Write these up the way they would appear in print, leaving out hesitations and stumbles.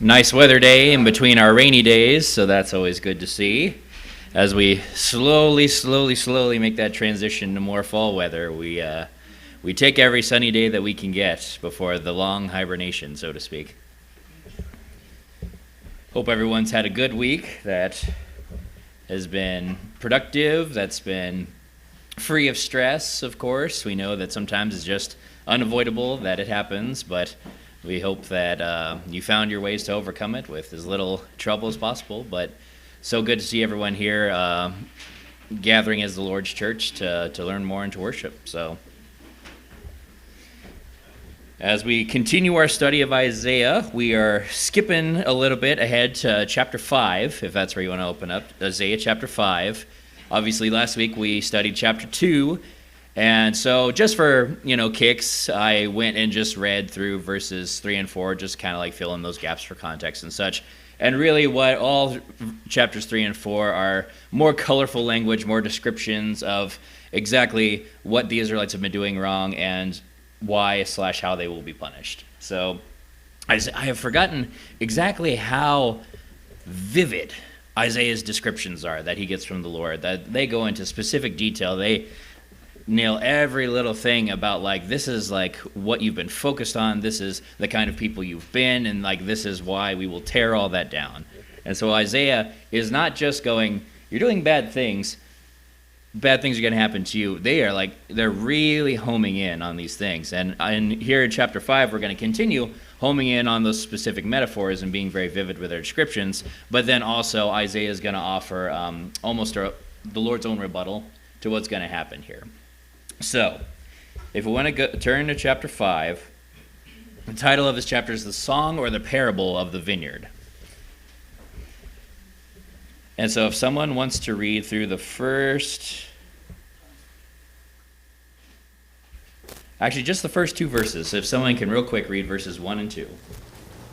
Nice weather day in between our rainy days, so that's always good to see. As we slowly make that transition to more fall weather, we take every sunny day that we can get before the long hibernation, so to speak. Hope everyone's had a good week that has been productive, that's been free of stress, of course. We know that sometimes it's just unavoidable that it happens, but we hope that you found your ways to overcome it with as little trouble as possible. But so good to see everyone here gathering as the Lord's church to learn more and to worship. So as we continue our study of Isaiah, we are skipping a little bit ahead to chapter 5, if that's where you want to open up, Isaiah chapter 5. Obviously, last week we studied chapter 2, and so just for, kicks, I went and just read through verses 3 and 4, just kind of like fill in those gaps for context and such. And really what all chapters 3 and 4 are more colorful language, more descriptions of exactly what the Israelites have been doing wrong and why/how they will be punished. So I have forgotten exactly how vivid Isaiah's descriptions are that he gets from the Lord, that they go into specific detail. They nail every little thing about, this is, what you've been focused on, this is the kind of people you've been, and, this is why we will tear all that down. And so Isaiah is not just going, you're doing bad things are going to happen to you. They're really homing in on these things. And here in chapter 5, we're going to continue homing in on those specific metaphors and being very vivid with their descriptions. But then also Isaiah is going to offer the Lord's own rebuttal to what's going to happen here. So, if we want to turn to chapter 5, the title of this chapter is The Song or the Parable of the Vineyard. And so if someone wants to read through the first... Actually, just the first 2 verses. So if someone can real quick read verses 1 and 2.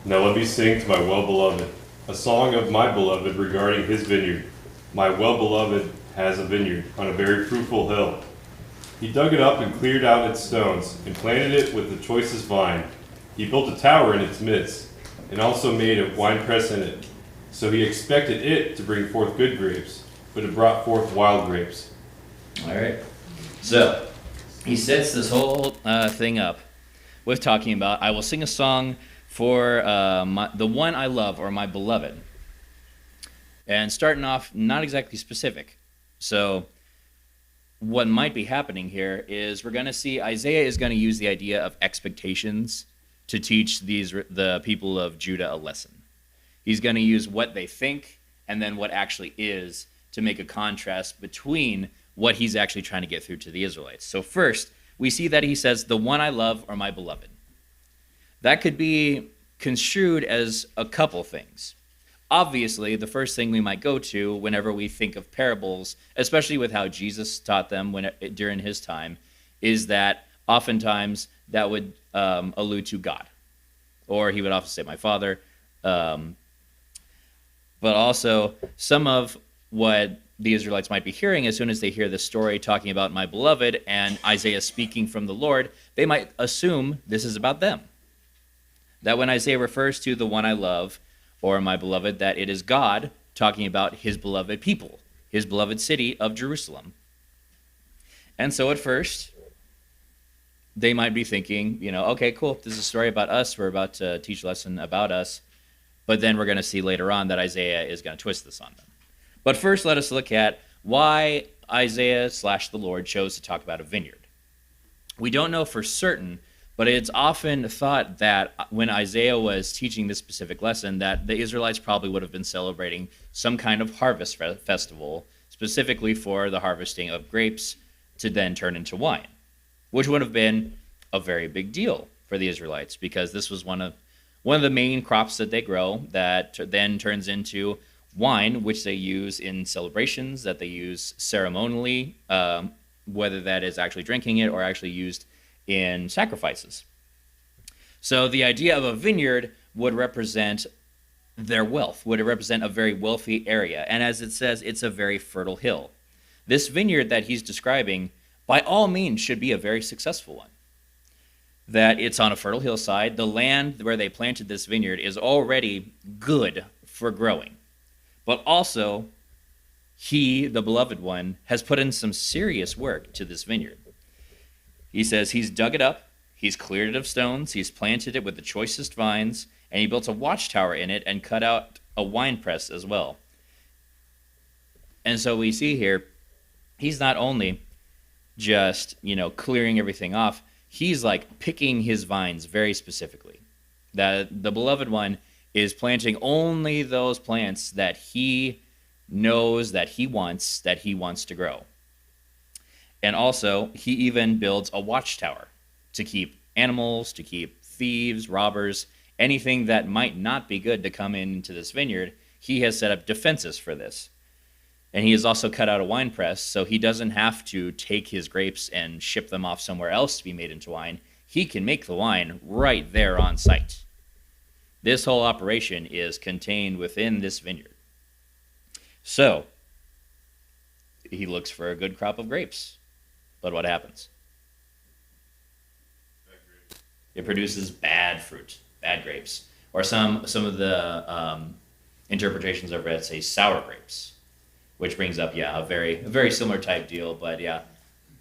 Now let me sing to my well-beloved, a song of my beloved regarding his vineyard. My well-beloved has a vineyard on a very fruitful hill. He dug it up and cleared out its stones, and planted it with the choicest vine. He built a tower in its midst, and also made a winepress in it. So he expected it to bring forth good grapes, but it brought forth wild grapes. All right. So he sets this whole thing up with talking about, I will sing a song for the one I love, or my beloved. And starting off not exactly specific. So what might be happening here is we're going to see Isaiah is going to use the idea of expectations to teach the people of Judah a lesson. He's going to use what they think and then what actually is to make a contrast between what he's actually trying to get through to the Israelites. So first, we see that he says, the one I love or my beloved. That could be construed as a couple things. Obviously, the first thing we might go to whenever we think of parables, especially with how Jesus taught them during his time, is that oftentimes that would allude to God. Or he would often say, my Father. But also, some of what the Israelites might be hearing as soon as they hear this story talking about my beloved and Isaiah speaking from the Lord, they might assume this is about them. That when Isaiah refers to the one I love, or my beloved, that it is God talking about his beloved people, his beloved city of Jerusalem. And so at first, they might be thinking, okay, cool, this is a story about us, we're about to teach a lesson about us, but then we're going to see later on that Isaiah is going to twist this on them. But first, let us look at why Isaiah/the Lord chose to talk about a vineyard. We don't know for certain, but it's often thought that when Isaiah was teaching this specific lesson, that the Israelites probably would have been celebrating some kind of harvest festival, specifically for the harvesting of grapes to then turn into wine, which would have been a very big deal for the Israelites because this was one of the main crops that they grow that then turns into wine, which they use in celebrations, that they use ceremonially, whether that is actually drinking it or actually used in sacrifices. So the idea of a vineyard would represent their wealth, would represent a very wealthy area. And as it says, it's a very fertile hill. This vineyard that he's describing, by all means, should be a very successful one. that it's on a fertile hillside. The land where they planted this vineyard is already good for growing. But also, he, the beloved one, has put in some serious work to this vineyard. He says he's dug it up, he's cleared it of stones, he's planted it with the choicest vines, and he built a watchtower in it and cut out a winepress as well. And so we see here, he's not only just, clearing everything off, he's like picking his vines very specifically. That the beloved one is planting only those plants that he knows that he wants to grow. And also, he even builds a watchtower to keep animals, to keep thieves, robbers, anything that might not be good to come into this vineyard. He has set up defenses for this. And he has also cut out a wine press, so he doesn't have to take his grapes and ship them off somewhere else to be made into wine. He can make the wine right there on site. This whole operation is contained within this vineyard. So, he looks for a good crop of grapes. But what happens? It produces bad fruit, bad grapes. Or some of the interpretations I've read say sour grapes, which brings up, a very similar type deal. But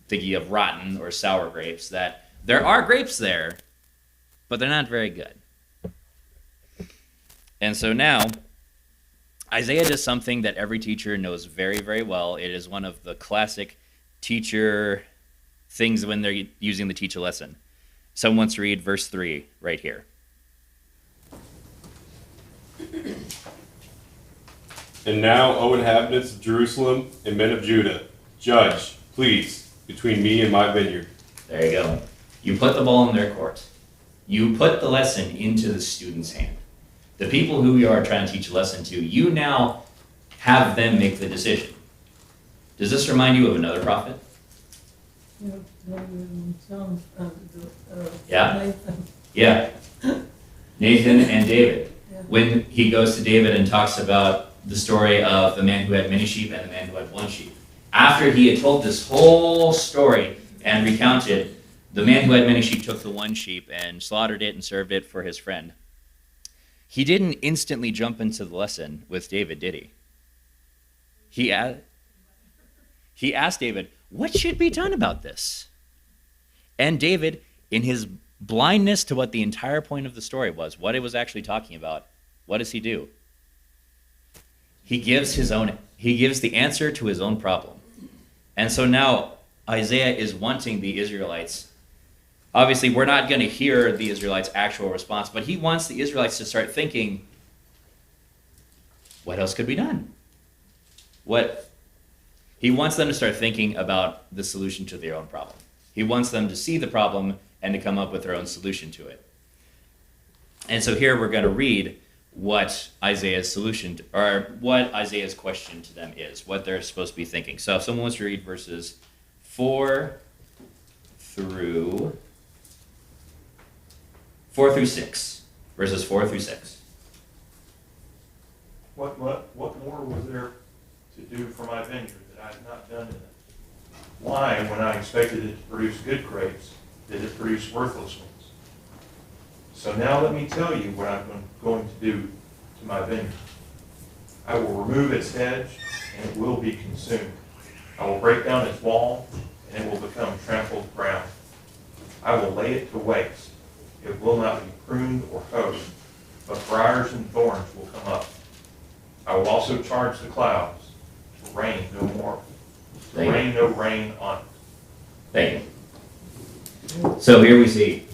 thinking of rotten or sour grapes, that there are grapes there, but they're not very good. And so now, Isaiah does something that every teacher knows very, very well. It is one of the classic teacher things when they're using the teach a lesson. Someone wants to read verse 3 right here. And now, O inhabitants of Jerusalem and men of Judah, judge, please, between me and my vineyard. There you go. You put the ball in their court. You put the lesson into the student's hand. The people who you are trying to teach a lesson to, you now have them make the decision. Does this remind you of another prophet? Yeah. Yeah. Nathan and David. Yeah. When he goes to David and talks about the story of the man who had many sheep and the man who had one sheep. After he had told this whole story and recounted, the man who had many sheep took the one sheep and slaughtered it and served it for his friend. He didn't instantly jump into the lesson with David, did he? He asked David, what should be done about this? And David, in his blindness to what the entire point of the story was, what it was actually talking about, what does he do? He gives the answer to his own problem. And so now Isaiah is wanting the Israelites. Obviously, we're not going to hear the Israelites' actual response, but he wants the Israelites to start thinking, what else could be done? He wants them to start thinking about the solution to their own problem. He wants them to see the problem and to come up with their own solution to it. And so here we're going to read what Isaiah's what Isaiah's question to them is, what they're supposed to be thinking. So if someone wants to read verses 4 through 6. Verses 4 through 6. What more was there to do for my vineyard that I had not done in it? Why, when I expected it to produce good grapes, did it produce worthless ones? So now let me tell you what I'm going to do to my vineyard. I will remove its hedge, and it will be consumed. I will break down its wall, and it will become trampled ground. I will lay it to waste. It will not be pruned or hoed, but briars and thorns will come up. I will also charge the clouds to rain no more, to rain no rain on it. Thank you. So here we see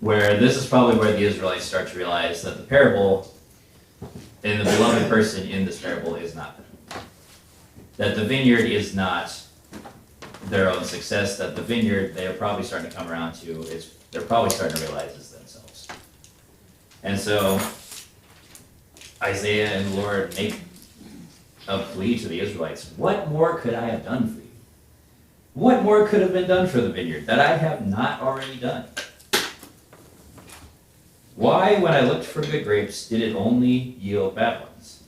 where this is probably where the Israelites start to realize that the parable and the beloved person in this parable is not them. That the vineyard is not their own success, that the vineyard they're probably starting to come around to is they're probably starting to realize is themselves. And so Isaiah and the Lord make a plea to the Israelites. What more could I have done for you? What more could have been done for the vineyard that I have not already done? Why, when I looked for good grapes, did it only yield bad ones?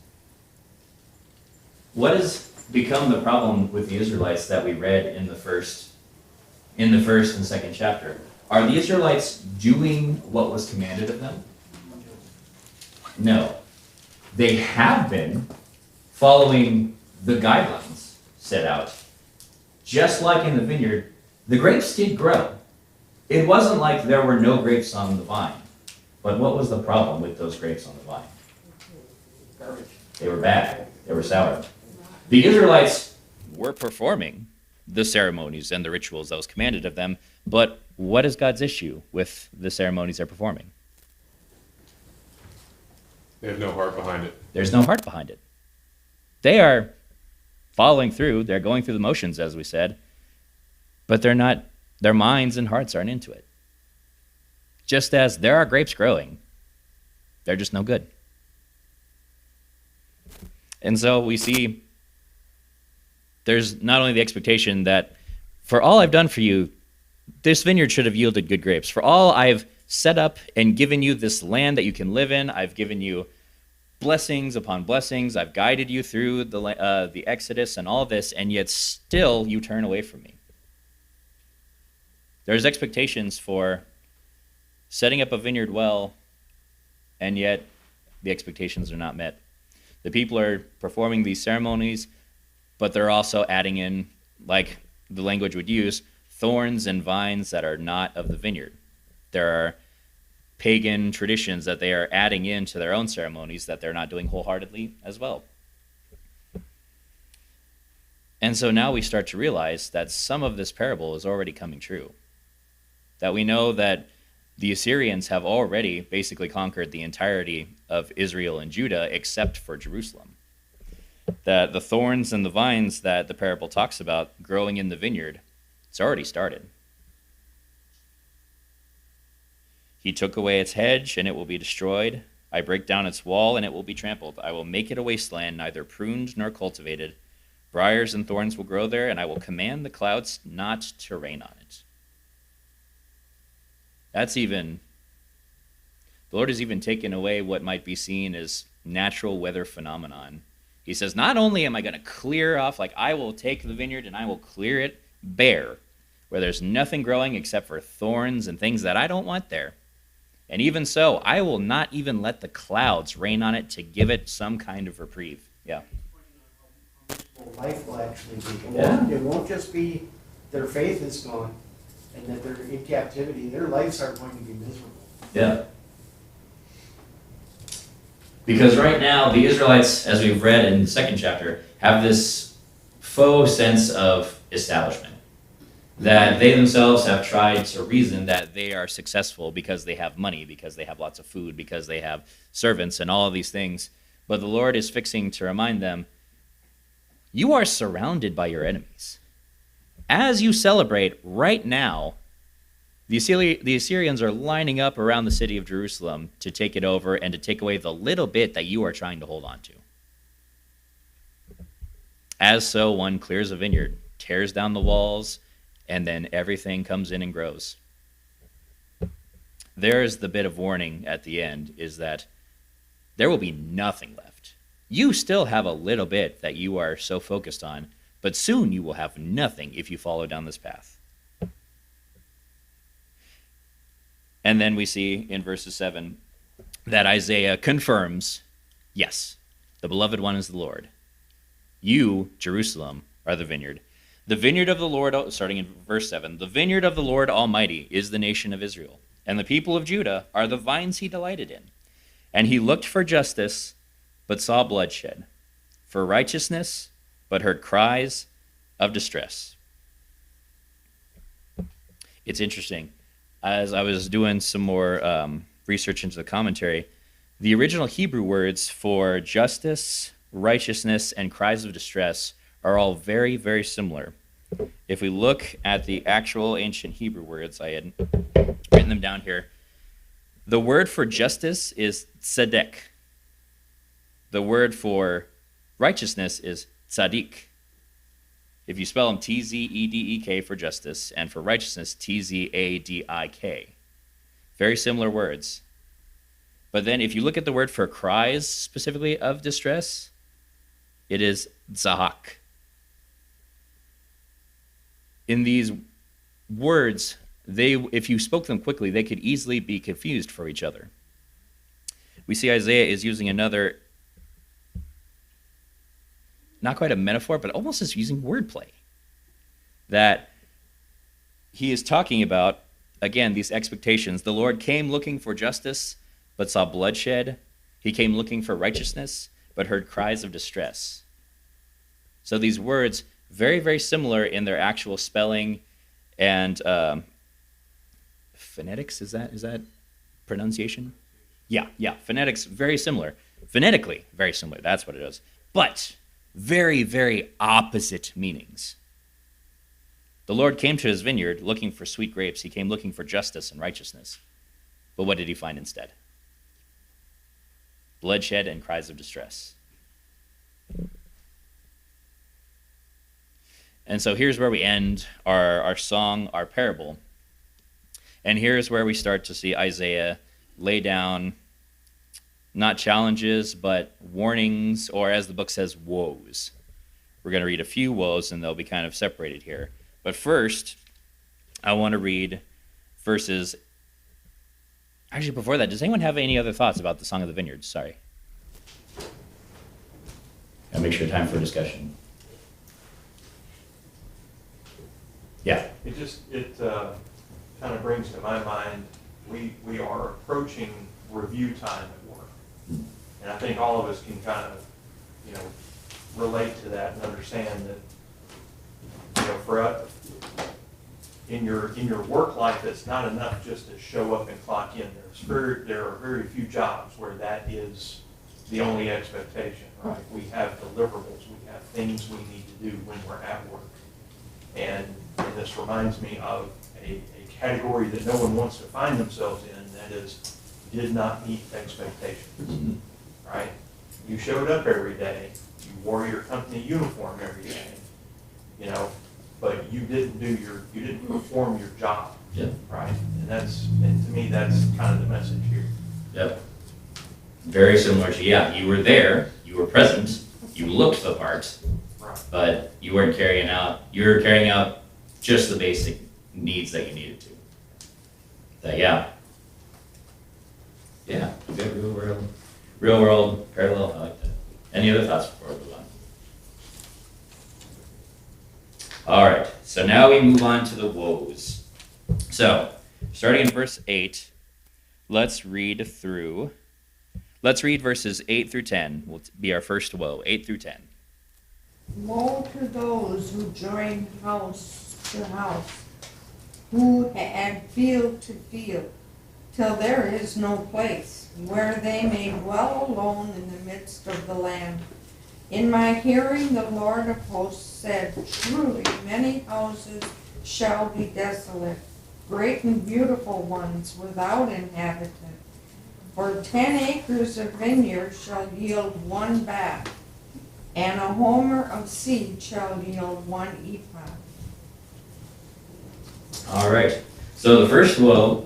What has become the problem with the Israelites that we read in the first and second chapter? Are the Israelites doing what was commanded of them? No. They have been following the guidelines set out. Just like in the vineyard, the grapes did grow. It wasn't like there were no grapes on the vine. But what was the problem with those grapes on the vine? Garbage. They were bad. They were sour. The Israelites were performing the ceremonies and the rituals that was commanded of them, but what is God's issue with the ceremonies they're performing? They have no heart behind it. There's no heart behind it. They are following through, they're going through the motions, as we said, but they're not, their minds and hearts aren't into it. Just as there are grapes growing, they're just no good. And so we see there's not only the expectation that for all I've done for you, this vineyard should have yielded good grapes. For all I've set up and given you this land that you can live in, I've given you blessings upon blessings. I've guided you through the Exodus and all this, and yet still you turn away from me. There's expectations for setting up a vineyard well, and yet the expectations are not met. The people are performing these ceremonies, but they're also adding in, like the language would use, thorns and vines that are not of the vineyard. There are pagan traditions that they are adding into their own ceremonies that they're not doing wholeheartedly as well. And so now we start to realize that some of this parable is already coming true. That we know that the Assyrians have already basically conquered the entirety of Israel and Judah except for Jerusalem. That the thorns and the vines that the parable talks about growing in the vineyard, it's already started. He took away its hedge, and it will be destroyed. I break down its wall, and it will be trampled. I will make it a wasteland, neither pruned nor cultivated. Briars and thorns will grow there, and I will command the clouds not to rain on it. The Lord has even taken away what might be seen as natural weather phenomenon. He says, not only am I going to clear off, like I will take the vineyard and I will clear it bare, where there's nothing growing except for thorns and things that I don't want there. And even so, I will not even let the clouds rain on it to give it some kind of reprieve. Yeah. Life will actually be. Yeah. It won't just be their faith is gone and that they're in captivity. Their lives are going to be miserable. Yeah. Because right now, the Israelites, as we've read in the second chapter, have this faux sense of establishment. That they themselves have tried to reason that they are successful because they have money, because they have lots of food, because they have servants and all of these things. But the Lord is fixing to remind them, you are surrounded by your enemies. As you celebrate right now, the Assyrians are lining up around the city of Jerusalem to take it over and to take away the little bit that you are trying to hold on to. As so, one clears a vineyard, tears down the walls, and then everything comes in and grows. There's the bit of warning at the end, is that there will be nothing left. You still have a little bit that you are so focused on, but soon you will have nothing if you follow down this path. And then we see in verses 7 that Isaiah confirms, yes, the beloved one is the Lord. You, Jerusalem, are the vineyard. The vineyard of the Lord, starting in verse 7, the vineyard of the Lord Almighty is the nation of Israel, and the people of Judah are the vines he delighted in. And he looked for justice, but saw bloodshed, for righteousness, but heard cries of distress. It's interesting. As I was doing some more research into the commentary, the original Hebrew words for justice, righteousness, and cries of distress are all very, very similar. If we look at the actual ancient Hebrew words, I had written them down here. The word for justice is tzedek. The word for righteousness is tzaddik. If you spell them T-Z-E-D-E-K for justice, and for righteousness, T-Z-A-D-I-K. Very similar words. But then if you look at the word for cries, specifically of distress, it is zahak. In these words, if you spoke them quickly, they could easily be confused for each other. We see Isaiah is using another, not quite a metaphor, but almost is using wordplay. That he is talking about, again, these expectations. The Lord came looking for justice, but saw bloodshed. He came looking for righteousness, but heard cries of distress. So these words, very, very similar in their actual spelling and phonetics. Is that pronunciation? Yeah. Phonetics, very similar. Phonetically, very similar. That's what it is. But very, very opposite meanings. The Lord came to his vineyard looking for sweet grapes. He came looking for justice and righteousness. But what did he find instead? Bloodshed and cries of distress. And so here's where we end our song, our parable. And here's where we start to see Isaiah lay down not challenges, but warnings, or as the book says, woes. We're going to read a few woes, and they'll be kind of separated here. But first, I want to read verses. Actually, before that, does anyone have any other thoughts about the Song of the Vineyard? Sorry. I'll make sure time for discussion. Yeah. It kind of brings to my mind, we are approaching review time at work. And I think all of us can kind of, relate to that and understand that, for us, in your work life, it's not enough just to show up and clock in. There are very few jobs where that is the only expectation, right? We have deliverables, we have things we need to do when we're at work. And this reminds me of a category that no one wants to find themselves in, that is, did not meet expectations, right? You showed up every day, you wore your company uniform every day, but you didn't perform your job, right? And to me, that's kind of the message here. Yep. Very similar to, you were there, you were present, you looked the part, Right. but you were carrying out just the basic needs that you needed to. A good real world parallel. I like that. Any other thoughts before we move on? All right, so now we move on to the woes. So, starting in verse 8, let's read verses 8 through 10. Will be our first woe, 8 through 10. Woe to those who join house to house, who add field to field, till there is no place where they may dwell alone in the midst of the land. In my hearing the Lord of hosts said, truly many houses shall be desolate, great and beautiful ones without inhabitant. For 10 acres of vineyard shall yield 1 bath, and a homer of seed shall yield 1 ephah. All right, so the first woe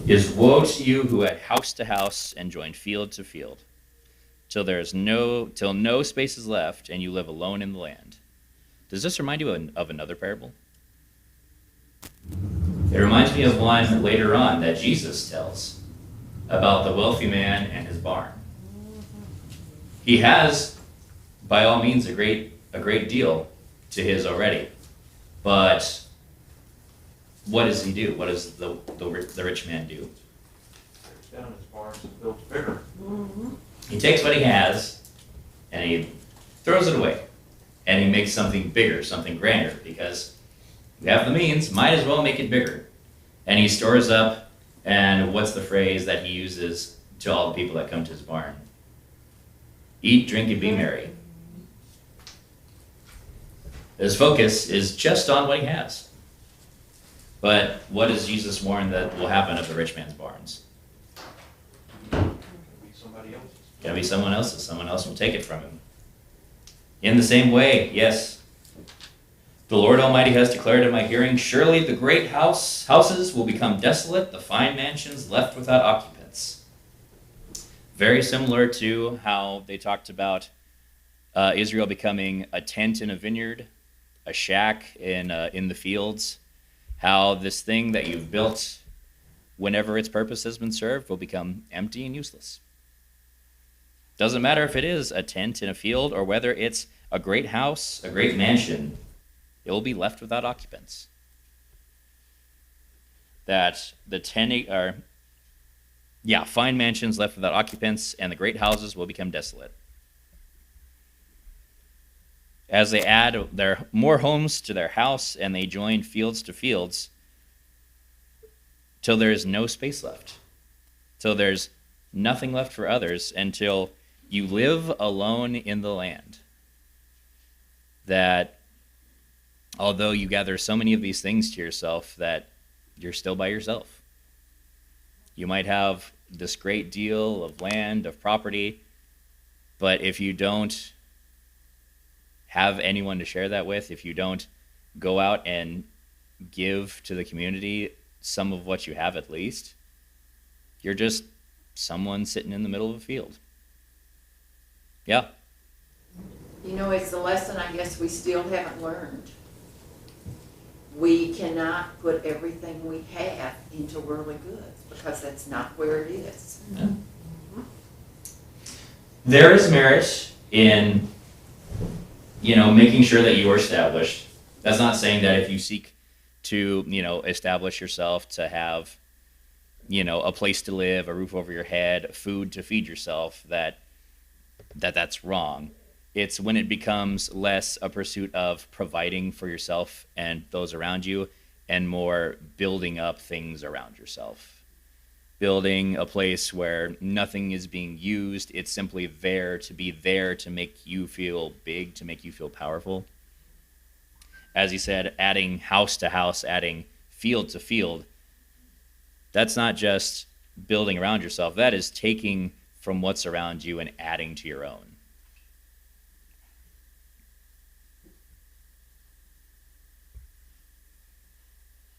is woe to you who add house to house and join field to field, till no space is left and you live alone in the land. Does this remind you of another parable? It reminds me of one later on that Jesus tells about the wealthy man and his barn. He has, by all means, a great deal to his already, but what does he do? What does the rich man do? Tears down his barns and builds bigger. He takes what he has and he throws it away, and he makes something bigger, something grander, because you have the means, might as well make it bigger. And he stores up, and what's the phrase that he uses to all the people that come to his barn? Eat, drink, and be merry. His focus is just on what he has. But what does Jesus warn that will happen of the rich man's barns? It'll be somebody else's. It's going to be someone else's. Someone else will take it from him. In the same way, yes, the Lord Almighty has declared in my hearing, surely the great houses will become desolate, the fine mansions left without occupants. Very similar to how they talked about Israel becoming a tent in a vineyard, a shack in the fields, how this thing that you've built, whenever its purpose has been served, will become empty and useless. Doesn't matter if it is a tent in a field or whether it's a great house, a great mansion, it will be left without occupants. That the fine mansions left without occupants, and the great houses will become desolate. As they add their more homes to their house and they join fields to fields, till there is no space left, till there's nothing left for others, until you live alone in the land. That although you gather so many of these things to yourself, that you're still by yourself. You might have this great deal of land, of property, but if you don't have anyone to share that with, if you don't go out and give to the community some of what you have at least, you're just someone sitting in the middle of a field. Yeah. You know, it's a lesson I guess we still haven't learned. We cannot put everything we have into worldly goods because that's not where it is. Yeah. There is merit in, making sure that you are established. That's not saying that if you seek to, establish yourself, to have, a place to live, a roof over your head, food to feed yourself, that's wrong. It's when it becomes less a pursuit of providing for yourself and those around you, and more building up things around yourself. Building a place where nothing is being used. It's simply there to make you feel big, to make you feel powerful. As he said, adding house to house, adding field to field, that's not just building around yourself. That is taking from what's around you and adding to your own.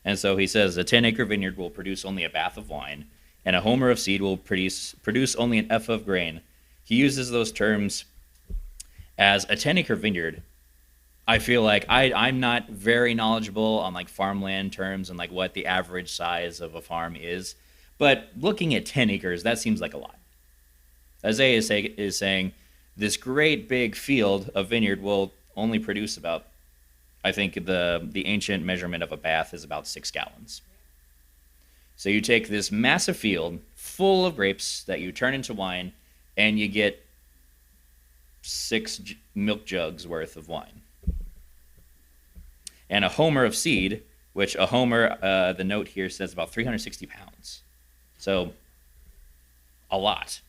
And so he says, a 10-acre vineyard will produce only a bath of wine, and a homer of seed will produce only an ephah of grain. He uses those terms as a 10-acre vineyard. I feel like I'm not very knowledgeable on like farmland terms and like what the average size of a farm is, but looking at 10 acres, that seems like a lot. Isaiah is saying this great big field of vineyard will only produce about, I think the ancient measurement of a bath is about 6 gallons. So you take this massive field full of grapes that you turn into wine, and you get 6 milk jugs worth of wine. And a homer of seed, which a homer, the note here says about 360 pounds. So a lot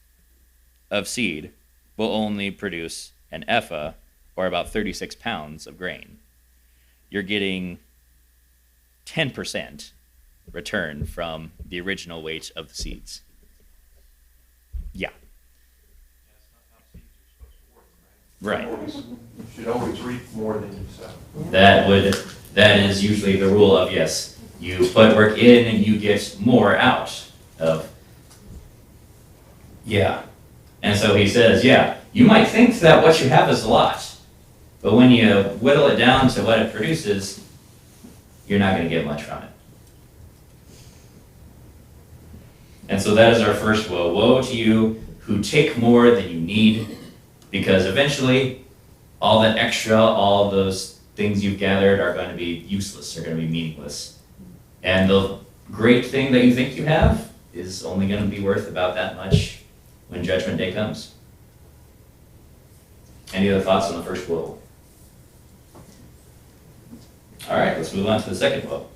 of seed will only produce an ephah, or about 36 pounds of grain. You're getting 10% return from the original weight of the seeds. Yeah. Right. You should always reap more than you sow. That is usually the rule of, yes, you put work in and you get more out of. Yeah. And so he says, yeah, you might think that what you have is a lot, but when you whittle it down to what it produces, you're not going to get much from it. And so that is our first woe. Woe to you who take more than you need, because eventually all that extra, all those things you've gathered are going to be useless, are going to be meaningless. And the great thing that you think you have is only going to be worth about that much when Judgment Day comes. Any other thoughts on the first woe? All right, let's move on to the second woe.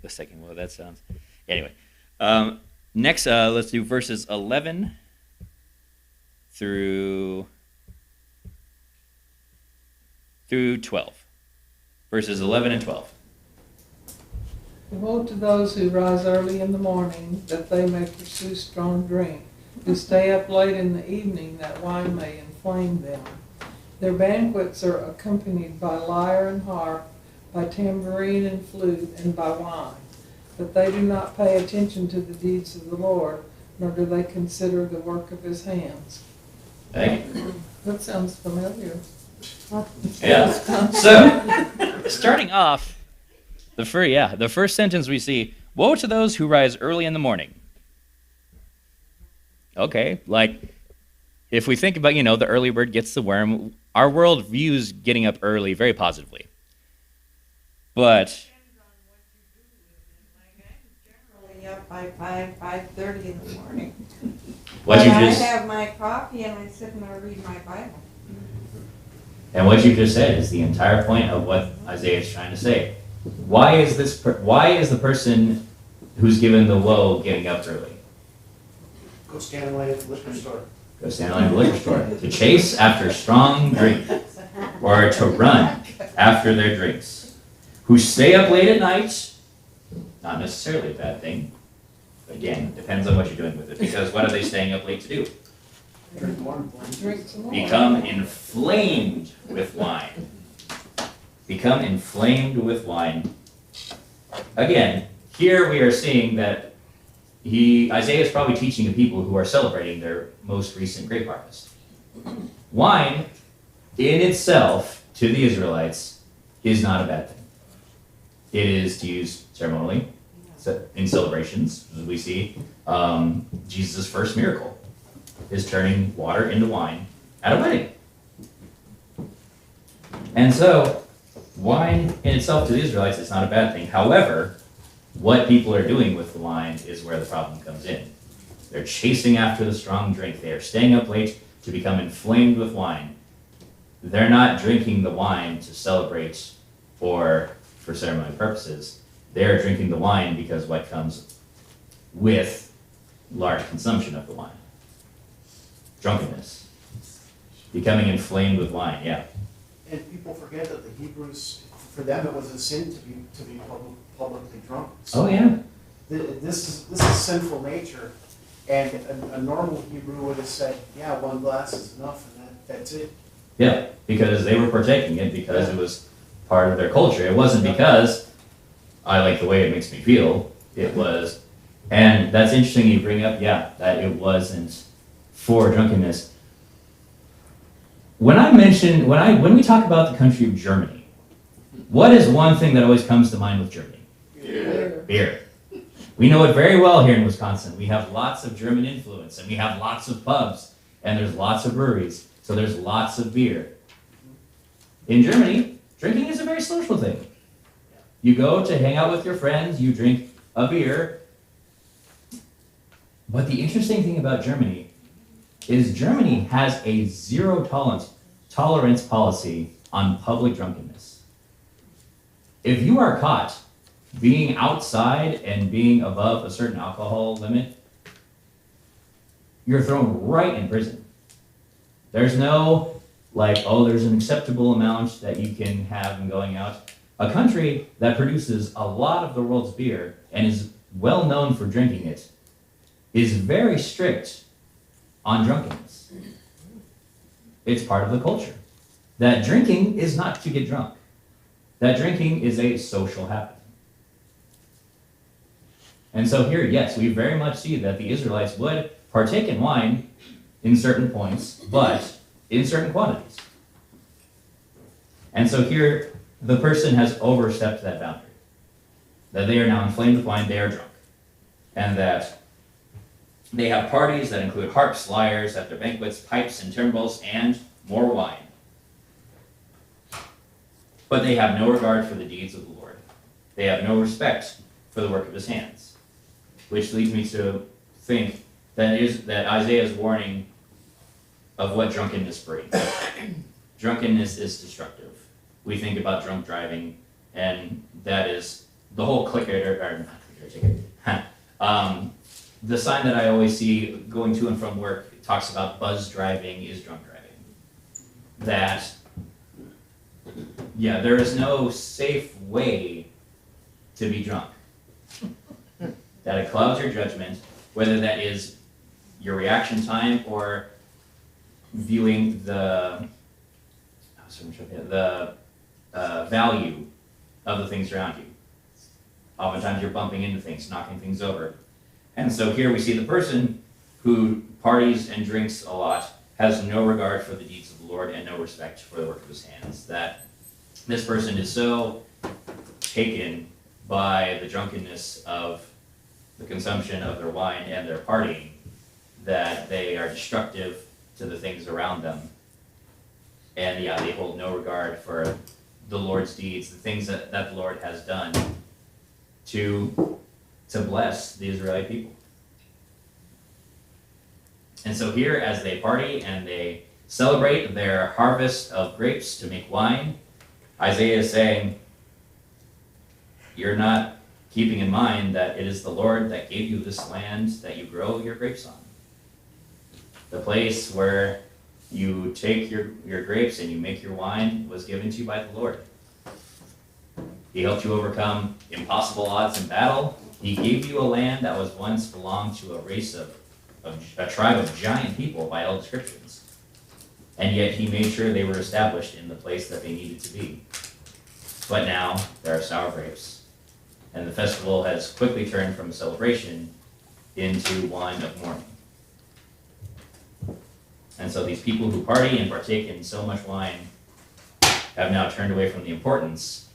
The second woe, that sounds... Anyway, next let's do verses 11 through 12. Verses 11 and 12. Woe to those who rise early in the morning, that they may pursue strong drink, who stay up late in the evening, that wine may inflame them. Their banquets are accompanied by lyre and harp, by tambourine and flute, and by wine. But they do not pay attention to the deeds of the Lord, nor do they consider the work of his hands. Thank you. That sounds familiar. Yeah. So, starting off, The first sentence we see, woe to those who rise early in the morning. Okay, like, if we think about, the early bird gets the worm, our world views getting up early very positively. But, Generally up by 5:30 in the morning. what But you I just have my coffee and I sit and I read my Bible. and what you just said is the entire point of what Isaiah is trying to say. Why is the person who's given the woe getting up early? Go stand in line at the liquor store. Go stand in line at the liquor store to chase after strong drink, or to run after their drinks. Who stay up late at night, not necessarily a bad thing. Again, depends on what you're doing with it, because what are they staying up late to do? Drink more. Drink some more. Become inflamed with wine. Become inflamed with wine. Again, here we are seeing that Isaiah is probably teaching the people who are celebrating their most recent grape harvest. Wine, in itself, to the Israelites, is not a bad thing. It is to use ceremonially in celebrations, as we see. Jesus' first miracle is turning water into wine at a wedding. And so, wine in itself to the Israelites is not a bad thing. However, what people are doing with the wine is where the problem comes in. They're chasing after the strong drink. They are staying up late to become inflamed with wine. They're not drinking the wine to celebrate or for ceremonial purposes. They're drinking the wine because what comes with large consumption of the wine. Drunkenness. Becoming inflamed with wine, yeah. And people forget that the Hebrews, for them, it was a sin to be publicly drunk. So Oh, yeah. This is sinful nature, and a normal Hebrew would have said, yeah, one glass is enough, and that's it. Yeah, because they were partaking it because it was part of their culture. It wasn't because I like the way it makes me feel. It was, and that's interesting you bring up, that it wasn't for drunkenness. When we talk about the country of Germany, what is one thing that always comes to mind with Germany? Beer. We know it very well here in Wisconsin. We have lots of German influence, and we have lots of pubs, and there's lots of breweries, so there's lots of beer. In Germany, drinking is a very social thing. You go to hang out with your friends, you drink a beer. But the interesting thing about Germany is Germany has a zero tolerance policy on public drunkenness. If you are caught being outside and being above a certain alcohol limit, you're thrown right in prison. There's no, there's an acceptable amount that you can have in going out. A country that produces a lot of the world's beer and is well known for drinking it is very strict on drunkenness. It's part of the culture. That drinking is not to get drunk. That drinking is a social habit. And so here, yes, we very much see that the Israelites would partake in wine in certain points, but in certain quantities. And so here, the person has overstepped that boundary. That they are now inflamed with wine, they are drunk. And that they have parties that include harps, lyres, at their banquets, pipes and timbrels, and more wine. But they have no regard for the deeds of the Lord. They have no respect for the work of his hands. Which leads me to think that Isaiah's warning of what drunkenness brings. Drunkenness is destructive. We think about drunk driving, and that is the whole clicker ticket. The sign that I always see going to and from work talks about buzz driving is drunk driving. That, there is no safe way to be drunk. That it clouds your judgment, whether that is your reaction time or viewing the value of the things around you. Oftentimes you're bumping into things, knocking things over. And so here we see the person who parties and drinks a lot has no regard for the deeds of the Lord and no respect for the work of his hands. That this person is so taken by the drunkenness of the consumption of their wine and their partying, that they are destructive to the things around them. And yeah, they hold no regard for the Lord's deeds, the things that the Lord has done to bless the Israelite people. And so here, as they party and they celebrate their harvest of grapes to make wine, Isaiah is saying, you're not keeping in mind that it is the Lord that gave you this land that you grow your grapes on. The place where you take your grapes and you make your wine was given to you by the Lord. He helped you overcome impossible odds in battle. He gave you a land that was once belonged to a race of a tribe of giant people by all descriptions. And yet he made sure they were established in the place that they needed to be. But now there are sour grapes. And the festival has quickly turned from a celebration into one of mourning. And so these people who party and partake in so much wine have now turned away from the importance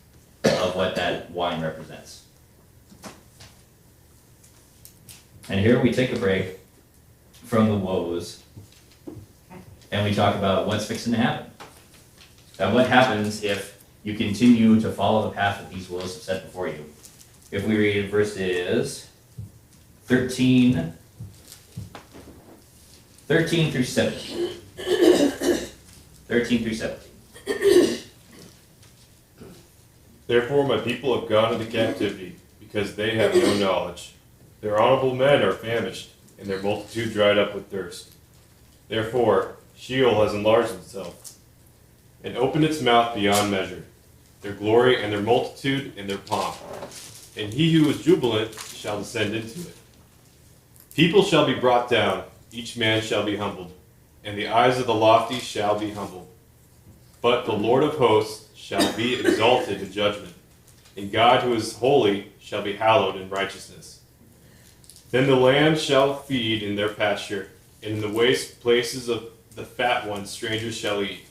of what that wine represents. And here we take a break from the woes and we talk about what's fixing to happen. Now, what happens if you continue to follow the path that these woes have set before you? If we read verses 13 through 17. 13 through 17. Therefore my people have gone into captivity, because they have no knowledge. Their honorable men are famished, and their multitude dried up with thirst. Therefore Sheol has enlarged itself, and opened its mouth beyond measure, their glory and their multitude and their pomp. And he who is jubilant shall descend into it. People shall be brought down, each man shall be humbled, and the eyes of the lofty shall be humbled. But the Lord of hosts shall be exalted in judgment, and God who is holy shall be hallowed in righteousness. Then the lambs shall feed in their pasture, and in the waste places of the fat ones strangers shall eat.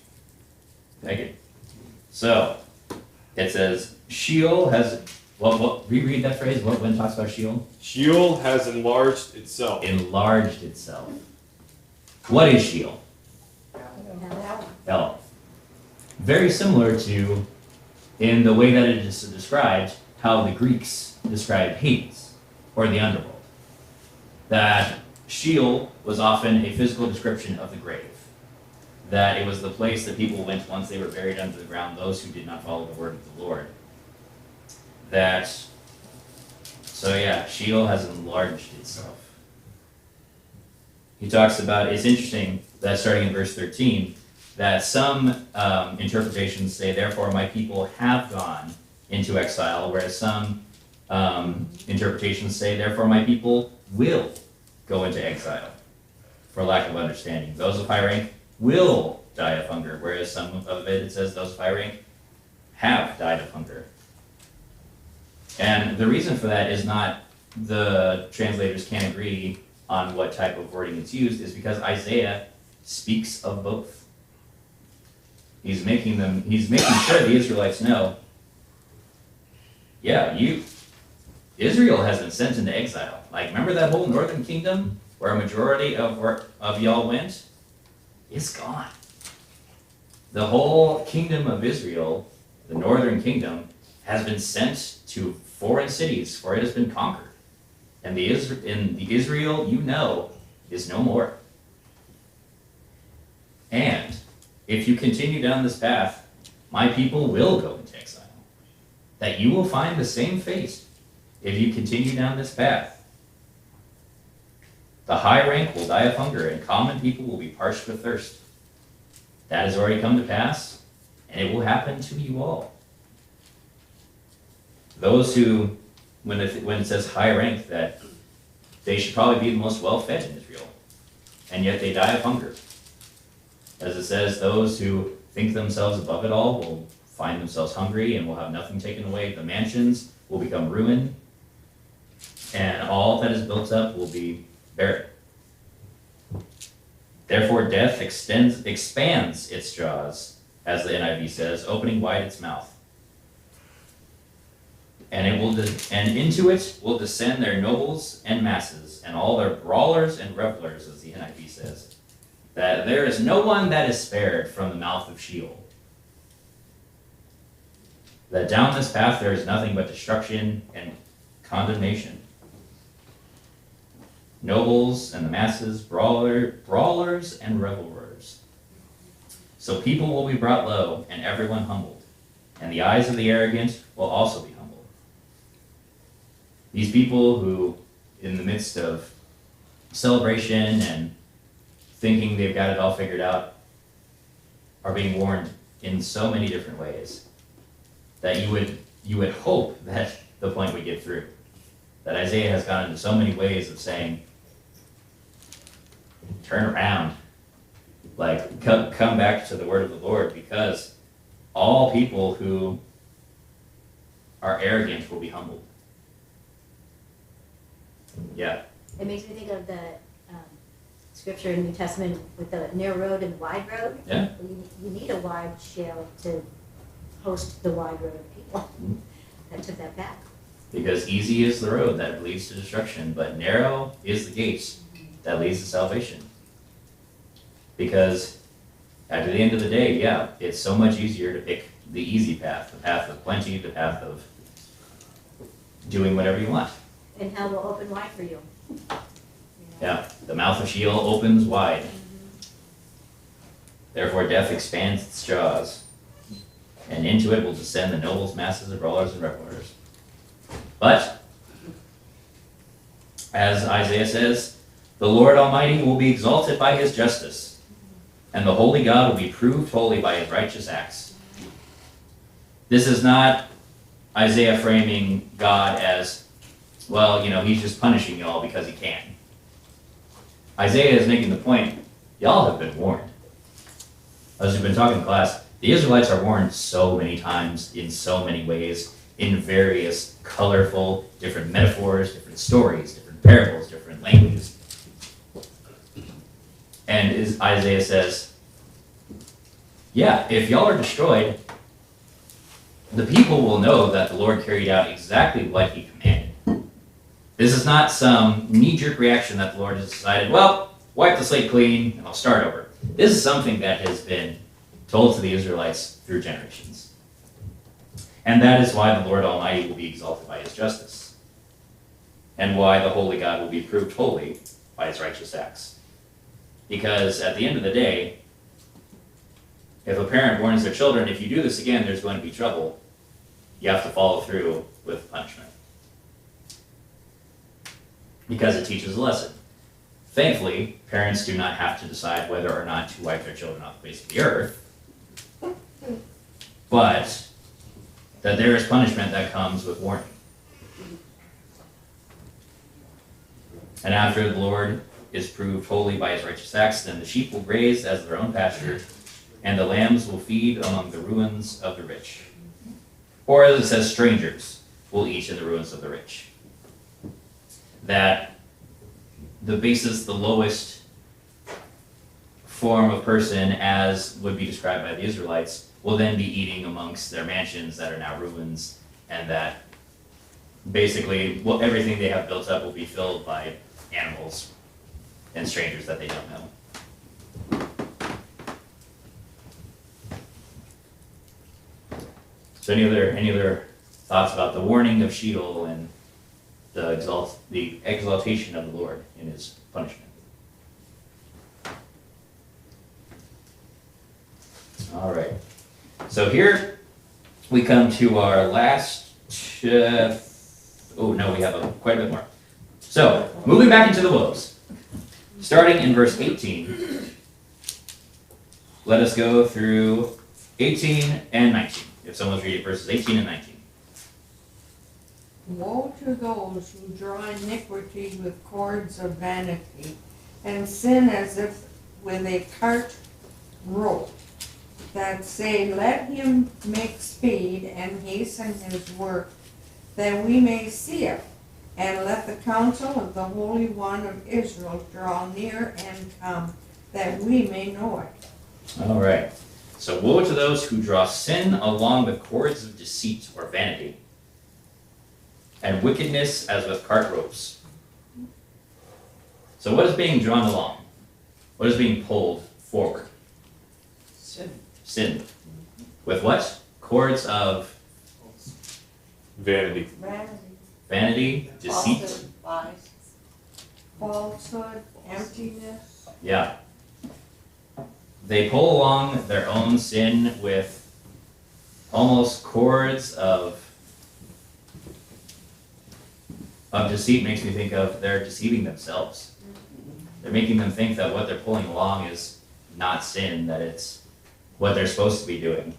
Thank you. So, it says, Sheol has, reread that phrase, when it talks about Sheol? Sheol has enlarged itself. Enlarged itself. What is Sheol? Hell. Very similar to, in the way that it is described, how the Greeks described Hades, or the underworld. That Sheol was often a physical description of the grave. That it was the place that people went once they were buried under the ground, those who did not follow the word of the Lord. Sheol has enlarged itself. He talks about, it's interesting that starting in verse 13, that some interpretations say, therefore my people have gone into exile, whereas some interpretations say, therefore my people will go into exile, for lack of understanding. Those of high rank will die of hunger, whereas some of it says those of high rank have died of hunger. And the reason for that is not the translators can't agree on what type of wording is used, is because Isaiah speaks of both. He's making sure the Israelites know, Israel has been sent into exile. Like, remember that whole northern kingdom where a majority of y'all went? It's gone. The whole kingdom of Israel, the northern kingdom, has been sent to foreign cities, for it has been conquered. And the Israel you know is no more. And if you continue down this path, my people will go into exile. That you will find the same fate if you continue down this path. The high rank will die of hunger, and common people will be parched with thirst. That has already come to pass, and it will happen to you all. Those who, when it says high rank, that they should probably be the most well-fed in Israel, and yet they die of hunger. As it says, those who think themselves above it all will find themselves hungry and will have nothing taken away. The mansions will become ruin, and all that is built up will be barren. Therefore death expands its jaws, as the NIV says, opening wide its mouth. and into it will descend their nobles and masses, and all their brawlers and revelers, as the NIV says, that there is no one that is spared from the mouth of Sheol. That down this path there is nothing but destruction and condemnation. Nobles and the masses, brawlers and revelers. So people will be brought low, and everyone humbled, and the eyes of the arrogant will also be humbled. These people who, in the midst of celebration and thinking they've got it all figured out, are being warned in so many different ways that you would hope that the point would get through. That Isaiah has gone into so many ways of saying, turn around, like come back to the word of the Lord, because all people who are arrogant will be humbled. Yeah. It makes me think of the scripture in the New Testament with the narrow road and the wide road. Yeah. You need a wide shale to host the wide road of people that took that path. Because easy is the road that leads to destruction, but narrow is the gate that leads to salvation. Because at the end of the day, yeah, it's so much easier to pick the easy path, the path of plenty, the path of doing whatever you want. And hell will open wide for you. Yeah, the mouth of Sheol opens wide. Therefore death expands its jaws, and into it will descend the nobles, masses, of brawlers, and revelers. But, as Isaiah says, the Lord Almighty will be exalted by his justice, and the holy God will be proved holy by his righteous acts. This is not Isaiah framing God as, well, he's just punishing y'all because he can. Isaiah is making the point, y'all have been warned. As we've been talking in class, the Israelites are warned so many times, in so many ways, in various colorful, different metaphors, different stories, different parables, different languages. And Isaiah says, yeah, if y'all are destroyed, the people will know that the Lord carried out exactly what he commanded. This is not some knee-jerk reaction that the Lord has decided, well, wipe the slate clean and I'll start over. This is something that has been told to the Israelites through generations. And that is why the Lord Almighty will be exalted by his justice, and why the holy God will be proved holy by his righteous acts. Because at the end of the day, if a parent warns their children, if you do this again, there's going to be trouble, you have to follow through with punishment. Because it teaches a lesson. Thankfully, parents do not have to decide whether or not to wipe their children off the face of the earth, but that there is punishment that comes with warning. And after the Lord is proved holy by his righteous acts, then the sheep will graze as their own pasture, and the lambs will feed among the ruins of the rich. Or as it says, strangers will eat in the ruins of the rich. That the basest, the lowest form of person, as would be described by the Israelites, will then be eating amongst their mansions that are now ruins, and that basically everything they have built up will be filled by animals and strangers that they don't know. So any other thoughts about the warning of Sheol and the exaltation of the Lord in his punishment? All right. So here we come to our last. We have quite a bit more. So moving back into the woes, starting in verse 18. Let us go through 18 and 19. If someone's reading verses 18 and 19. Woe to those who draw iniquity with cords of vanity, and sin as if with a cart rope, that say, let him make speed and hasten his work, that we may see it. And let the counsel of the Holy One of Israel draw near and come, that we may know it. All right. So woe to those who draw sin along with cords of deceit or vanity. and wickedness as with cart ropes. So what is being drawn along? What is being pulled forward? Sin. Sin. With what? Cords of Vanity. vanity, deceit. Falsehood, lies. Falsehood, emptiness. Yeah. They pull along their own sin with almost cords of deceit. Makes me think of they're deceiving themselves. They're making them think that what they're pulling along is not sin, that it's what they're supposed to be doing.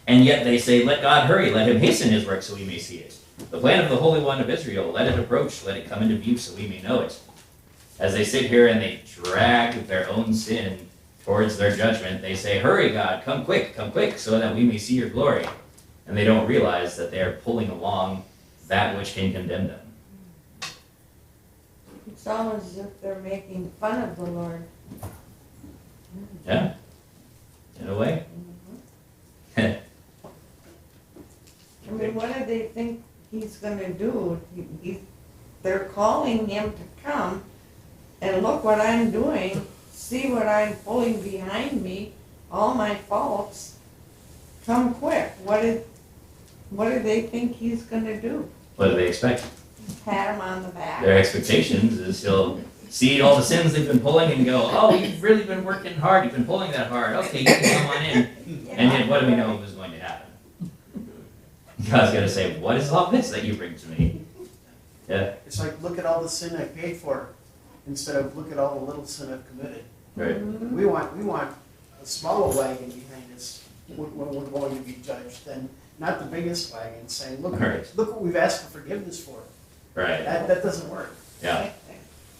And yet they say, let God hurry, let him hasten his work so we may see it. The plan of the Holy One of Israel, let it approach, let it come into view so we may know it. As they sit here and they drag their own sin towards their judgment, they say, hurry God, come quick, so that we may see your glory. And they don't realize that they are pulling along that which can condemn them. It's almost as if they're making fun of the Lord. Yeah, in a way. I mean, what do they think he's gonna do? They're calling him to come, and look what I'm doing, see what I'm pulling behind me, all my faults. Come quick. What do they think he's gonna do? What do they expect? Pat him on the back? Their expectations is he'll see all the sins they've been pulling and go, oh, you've really been working hard, you've been pulling that hard, okay, you can come on in. And yet, what do we know was going to happen? God's going to say, what is all this that you bring to me? Yeah, It's like, look at all the sin I paid for, instead of look at all the little sin I've committed. right. We want a smaller wagon behind us when we're going to be judged, than not the biggest wagon, saying, look, Right. look what we've asked for forgiveness for. Right, That doesn't work. yeah,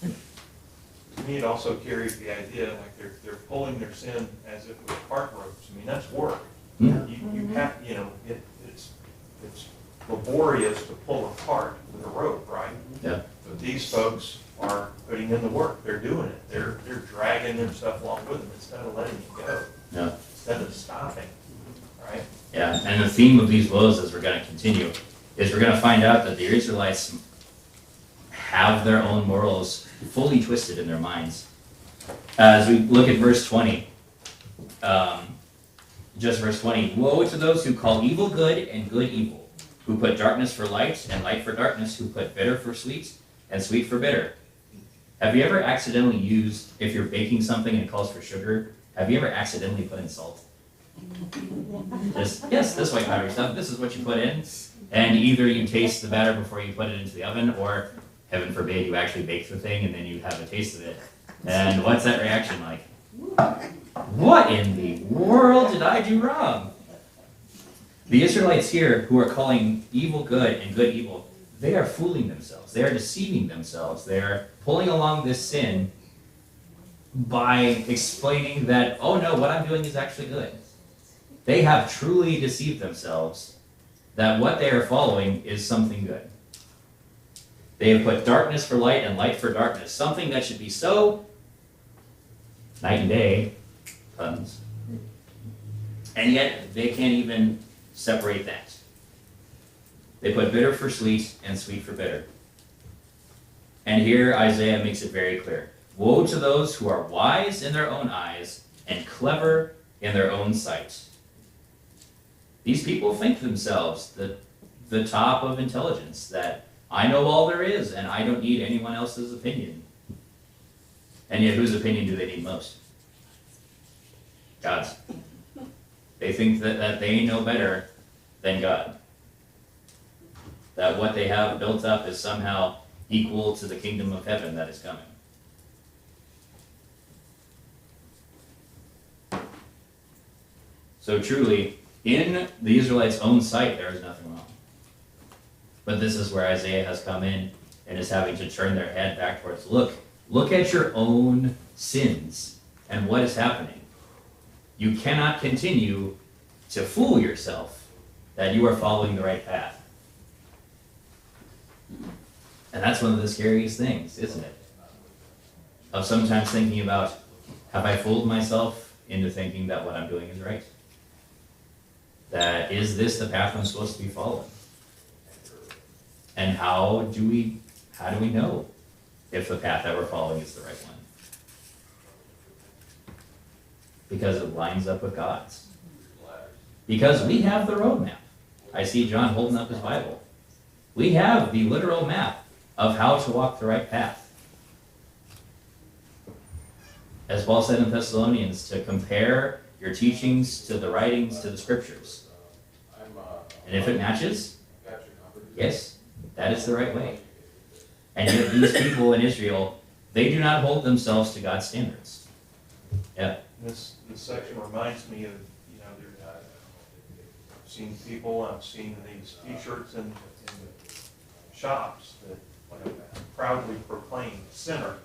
To me, it also carries the idea, like they're pulling their sin as if it was cart ropes. I mean, that's work. Hmm. You have, it's laborious to pull a cart with a rope, right? Yeah. But these folks are putting in the work, they're doing it, they're dragging their stuff along with them instead of letting it go, yeah, instead of stopping, right? yeah. And the theme of these woes, as we're going to continue, is we're going to find out that the Israelites have their own morals fully twisted in their minds. As we look at verse 20, just verse 20, woe to those who call evil good and good evil, who put darkness for light and light for darkness, who put bitter for sweet and sweet for bitter. Have you ever accidentally used, if you're baking something and it calls for sugar, have you ever accidentally put in salt? Just, yes, this white powdery stuff, this is what you put in, and either you taste the batter before you put it into the oven, or heaven forbid you actually bake the thing and then you have a taste of it. And what's that reaction like? What in the world did I do wrong? The Israelites here, who are calling evil good and good evil, they are fooling themselves. They are deceiving themselves. They are pulling along this sin by explaining that, oh no, what I'm doing is actually good. They have truly deceived themselves that what they are following is something good. They have put darkness for light and light for darkness, something that should be so night and day, puns. And yet they can't even separate that. They put bitter for sweet and sweet for bitter. And here Isaiah makes it very clear. Woe to those who are wise in their own eyes and clever in their own sight. These people think themselves the top of intelligence, that I know all there is and I don't need anyone else's opinion. And yet whose opinion do they need most? God's. They think that they know better than God. That what they have built up is somehow equal to the kingdom of heaven that is coming. So truly, in the Israelites' own sight, there is nothing wrong. But this is where Isaiah has come in and is having to turn their head back towards, look at your own sins and what is happening. You cannot continue to fool yourself that you are following the right path. And that's one of the scariest things, isn't it? Of sometimes thinking about, have I fooled myself into thinking that what I'm doing is right? That is this the path I'm supposed to be following? And how do we know if the path that we're following is the right one? Because it lines up with God's. Because we have the roadmap. I see John holding up his Bible. We have the literal map of how to walk the right path. As Paul said in Thessalonians, to compare your teachings to the writings, to the scriptures. And if it matches, yes, that is the right way. And yet these people in Israel, they do not hold themselves to God's standards. Yeah. This section reminds me of, I've seen people, I've seen these t-shirts in shops that proudly proclaim sinner.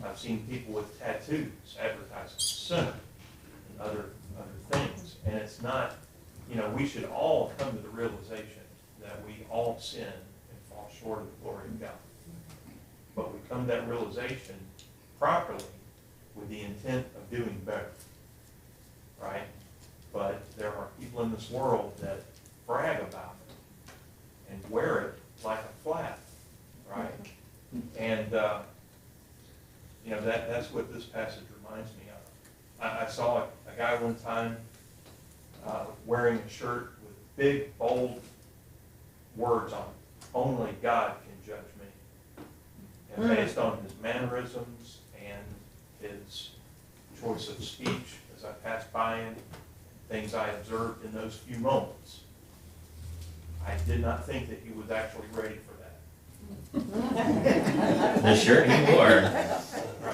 I've seen people with tattoos advertising sinner and other things. And it's not, we should all come to the realization that we all sin and fall short of the glory of God. But we come to that realization properly with the intent of doing better, right? But there are people in this world that brag about it and wear it like a flag, right? And, that's what this passage reminds me of. I saw a guy one time wearing a shirt with big, bold words on it. Only God can judge me. And based on his mannerisms and his choice of speech as I passed by him, things I observed in those few moments, I did not think that he was actually ready for that. The shirt he wore,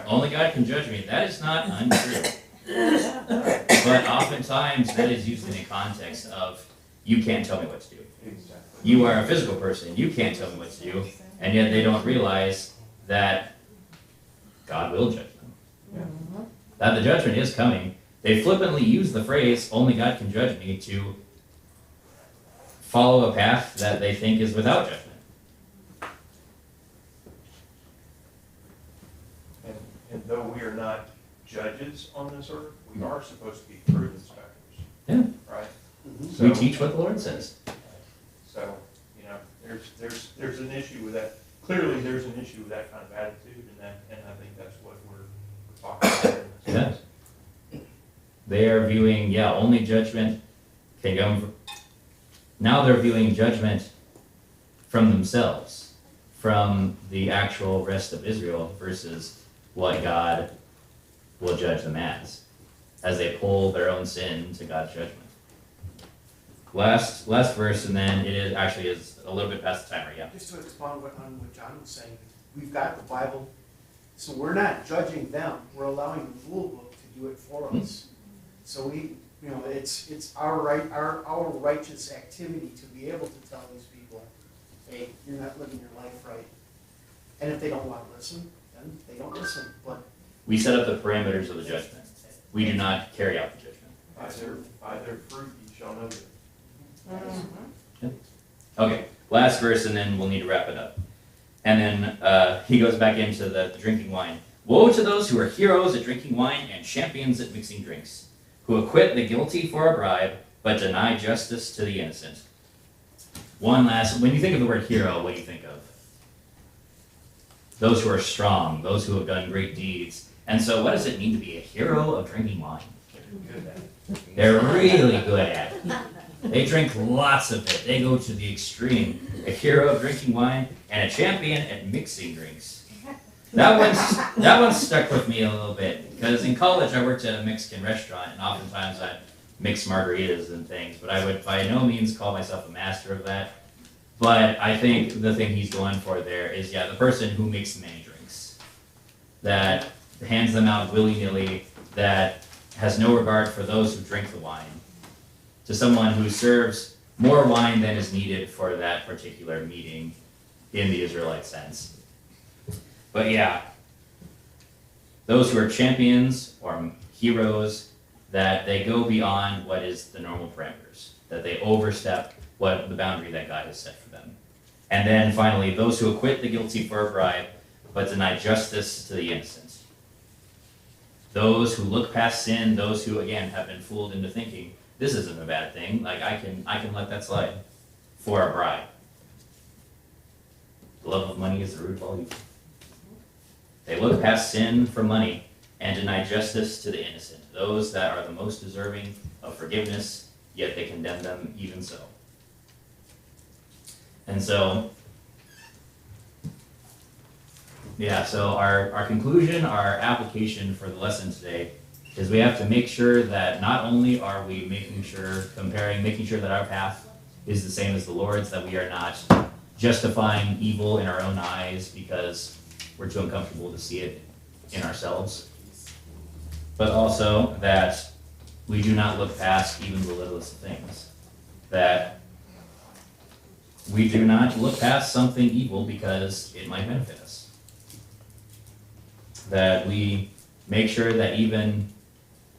only God can judge me. That is not untrue. But oftentimes that is used in a context of, you can't tell me what to do. Exactly. You are a physical person, you can't tell me what to do, and yet they don't realize that God will judge them. That the judgment is coming. They flippantly use the phrase, only God can judge me, to follow a path that they think is without judgment. And though we are not judges on this earth, we are supposed to be truth inspectors. Yeah. Right? We teach what the Lord says. So, there's an issue with that. Clearly, there's an issue with that kind of attitude, and I think that's what we're talking about in this case. They are viewing, only judgment can come from. Now they're viewing judgment from themselves, from the actual rest of Israel, versus what God will judge them as they pull their own sin to God's judgment. Last verse, and then it is a little bit past the timer. Yeah. Just to expound on what John was saying, we've got the Bible, so we're not judging them. We're allowing the rule book to do it for us. So we, it's our right, our righteous activity to be able to tell these people, hey, you're not living your life right. And if they don't want to listen, then they don't listen. But We set up the parameters of the judgment. We do not carry out the judgment. By their fruit you shall know them. Okay, last verse, and then we'll need to wrap it up. And then he goes back into the drinking wine. Woe to those who are heroes at drinking wine and champions at mixing drinks, who acquit the guilty for a bribe, but deny justice to the innocent. When you think of the word hero, what do you think of? Those who are strong, those who have done great deeds. And so what does it mean to be a hero of drinking wine? They're really good at it. They drink lots of it. They go to the extreme. A hero of drinking wine and a champion at mixing drinks. That one stuck with me a little bit, because in college I worked at a Mexican restaurant, and oftentimes I mixed margaritas and things, but I would by no means call myself a master of that. But I think the thing he's going for there is, the person who makes many drinks, that hands them out willy-nilly, that has no regard for those who drink the wine, to someone who serves more wine than is needed for that particular meeting in the Israelite sense. But those who are champions or heroes, that they go beyond what is the normal parameters, that they overstep what the boundary that God has set for them. And then finally, those who acquit the guilty for a bribe, but deny justice to the innocent. Those who look past sin, those who, again, have been fooled into thinking, this isn't a bad thing, like I can let that slide for a bribe. love of money is the root of all evil. They look past sin for money and deny justice to the innocent, those that are the most deserving of forgiveness, yet they condemn them even so. And so, yeah, so our conclusion, our application for the lesson today is we have to make sure that not only are we making sure that our path is the same as the Lord's, that we are not justifying evil in our own eyes because we're too uncomfortable to see it in ourselves, but also that we do not look past even the littlest things, that we do not look past something evil because it might benefit us, that we make sure that even,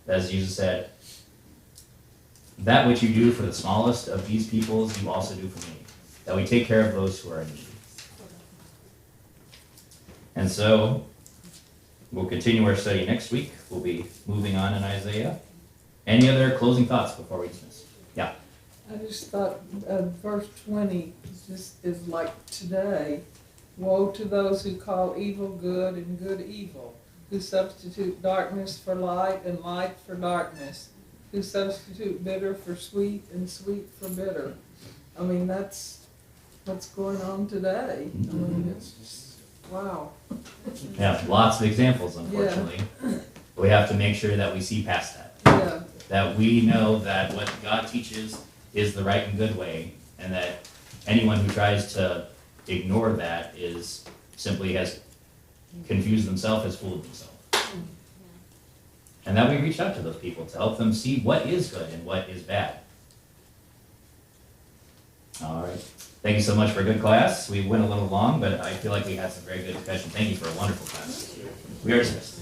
as Jesus said, that which you do for the smallest of these peoples, you also do for me, that we take care of those who are in need. And so, we'll continue our study next week. We'll be moving on in Isaiah. Any other closing thoughts before we dismiss? Yeah. I just thought verse 20 is like today. Woe to those who call evil good and good evil, who substitute darkness for light and light for darkness, who substitute bitter for sweet and sweet for bitter. I mean, that's what's going on today. I mean, it's just, wow. Yeah, lots of examples, unfortunately. We have to make sure that we see past that. Yeah, That we know that what God teaches is the right and good way, and that anyone who tries to ignore that is simply has confused themselves, has fooled themselves. And that we reach out to those people to help them see what is good and what is bad. All right. Thank you so much for a good class. We went a little long, but I feel like we had some very good discussion. Thank you for a wonderful class. We are dismissed.